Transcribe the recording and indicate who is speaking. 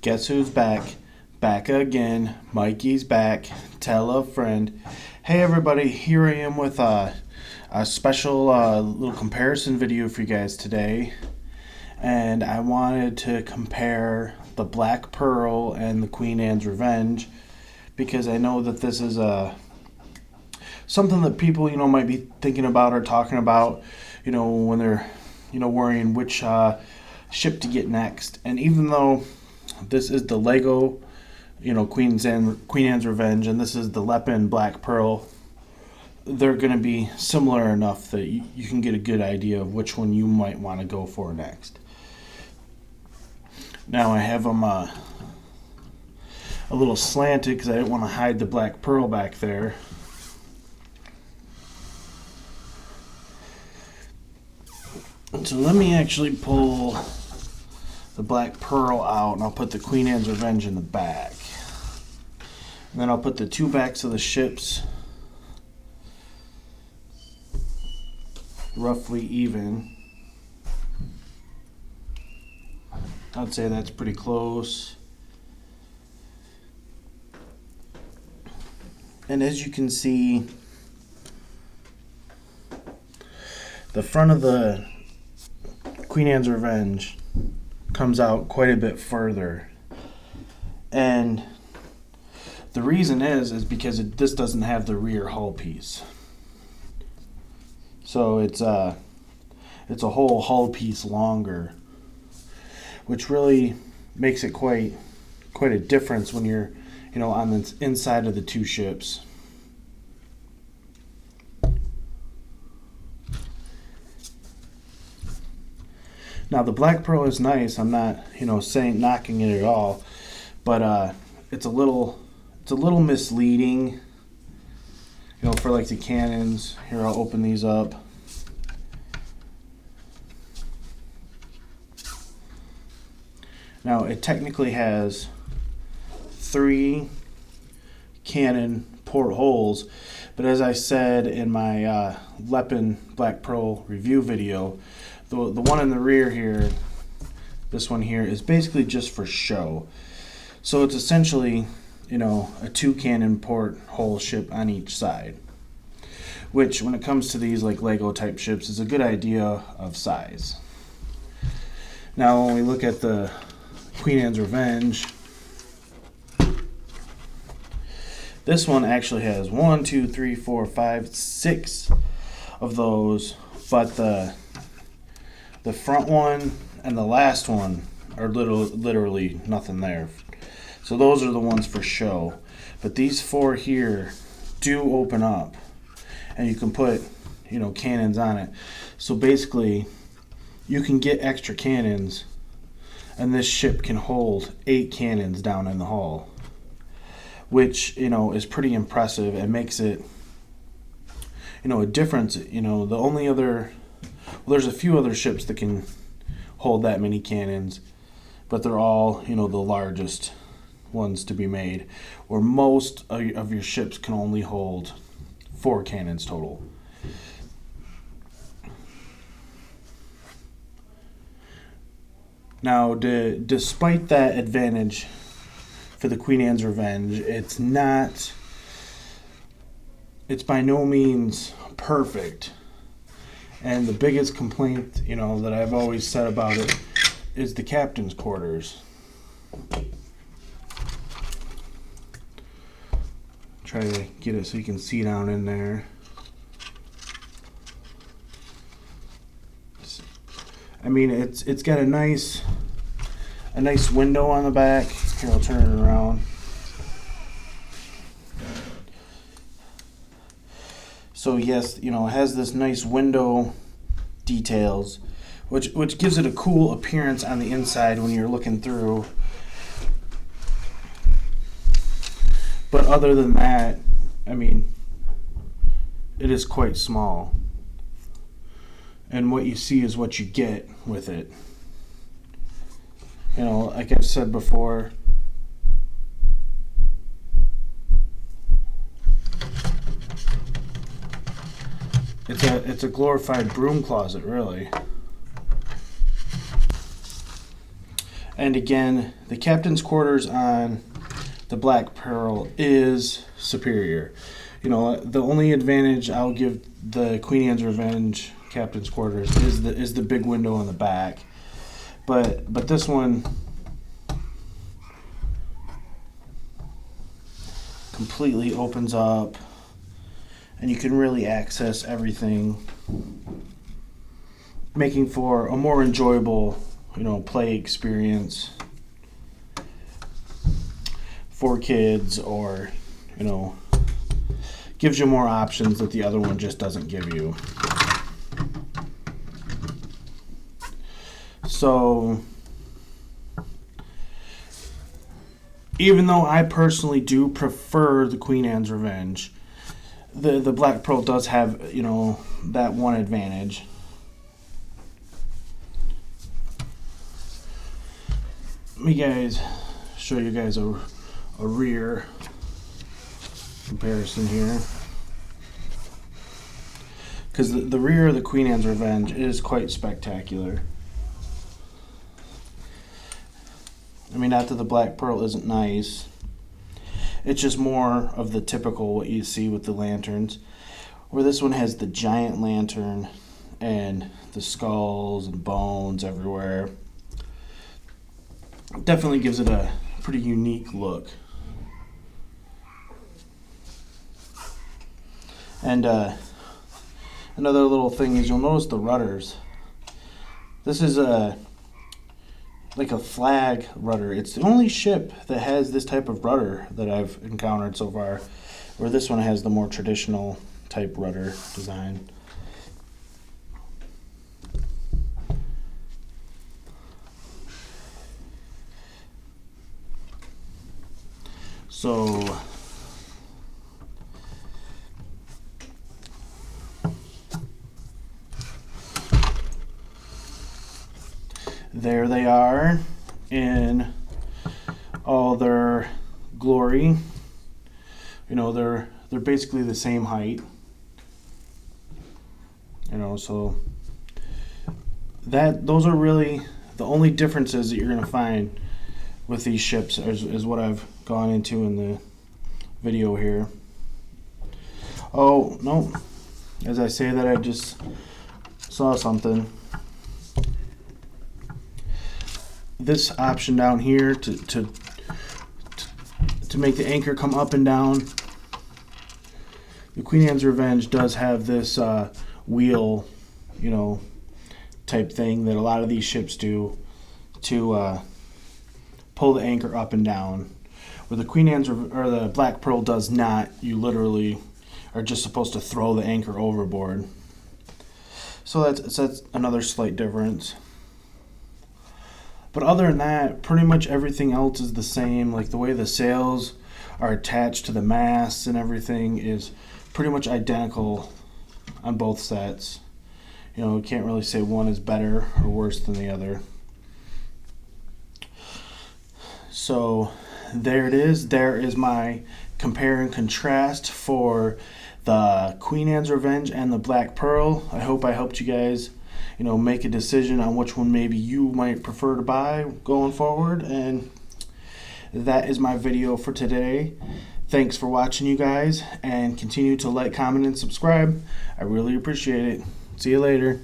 Speaker 1: Guess who's back? Back again. Mikey's back. Tell a friend. Hey everybody, here I am with a special little comparison video for you guys today. And I wanted to compare the Black Pearl and the Queen Anne's Revenge, because I know that this is something that people might be thinking about or talking about when they're worrying which ship to get next. And even though this is the Lego Queen Anne's Revenge and this is the Lepin Black Pearl, they're going to be similar enough that you can get a good idea of which one you might want to go for next. Now I have them a little slanted because I didn't want to hide the Black Pearl back there. So let me actually pull the Black Pearl out, and I'll put the Queen Anne's Revenge in the back. And then I'll put the two backs of the ships roughly even. I'd say that's pretty close. And as you can see, the front of the Queen Anne's Revenge comes out quite a bit further, and the reason is because this doesn't have the rear hull piece, so it's a whole hull piece longer, which really makes it quite a difference when you're on the inside of the two ships. Now the Black Pearl is nice. I'm not, saying knocking it at all, but it's a little misleading, for like the cannons. Here, I'll open these up. Now it technically has 3 cannon port holes, but as I said in my Lepin Black Pearl review video, the one in the rear here, this one here, is basically just for show. So it's essentially, a 2 cannon port hole ship on each side, which when it comes to these like Lego type ships is a good idea of size. Now when we look at the Queen Anne's Revenge, this one actually has 1, 2, 3, 4, 5, 6 of those, but the front one and the last one are literally nothing there. So those are the ones for show. But these 4 here do open up, and you can put, cannons on it. So basically, you can get extra cannons, and this ship can hold 8 cannons down in the hull, which, is pretty impressive and makes it, a difference. The only other... Well, there's a few other ships that can hold that many cannons, but they're all, the largest ones to be made, where most of your ships can only hold 4 cannons total. Now, despite that advantage for the Queen Anne's Revenge, it's by no means perfect. And the biggest complaint, that I've always said about it is the captain's quarters. Try to get it so you can see down in there. I mean, it's got a nice window on the back. Here, I'll turn it around. So yes, it has this nice window details, which gives it a cool appearance on the inside when you're looking through. But other than that, I mean, it is quite small. And what you see is what you get with it. Like I've said before, it's a glorified broom closet, really. And again, the captain's quarters on the Black Pearl is superior. You know, the only advantage I'll give the Queen Anne's Revenge captain's quarters is the big window on the back. But this one completely opens up, and you can really access everything, making for a more enjoyable, you know, play experience for kids, or, you know, gives you more options that the other one just doesn't give you. So even though I personally do prefer the Queen Anne's Revenge, the Black Pearl does have, you know, that one advantage. Let me show you guys a rear comparison here, because the rear of the Queen Anne's Revenge is quite spectacular. I mean, not that the Black Pearl isn't nice, it's just more of the typical what you see with the lanterns, where this one has the giant lantern and the skulls and bones everywhere. Definitely gives it a pretty unique look. And another little thing is, you'll notice the rudders. This is like a flag rudder. It's the only ship that has this type of rudder that I've encountered so far, where this one has the more traditional type rudder design. So there they are in all their glory. You know, they're basically the same height. You know, so those are really the only differences that you're going to find with these ships, is what I've gone into in the video here. Oh, no. As I say that, I just saw something. This option down here to make the anchor come up and down, the Queen Anne's Revenge does have this wheel, you know, type thing that a lot of these ships do to pull the anchor up and down, where the Queen Anne's or the Black Pearl does not. You literally are just supposed to throw the anchor overboard. So that's another slight difference. But other than that, pretty much everything else is the same. Like the way the sails are attached to the masts and everything is pretty much identical on both sets. You know, you can't really say one is better or worse than the other. So there it is. There is my compare and contrast for the Queen Anne's Revenge and the Black Pearl. I hope I helped you guys, you know, make a decision on which one maybe you might prefer to buy going forward. And that is my video for today. Thanks for watching, you guys, and continue to like, comment, and subscribe. I really appreciate it. See you later.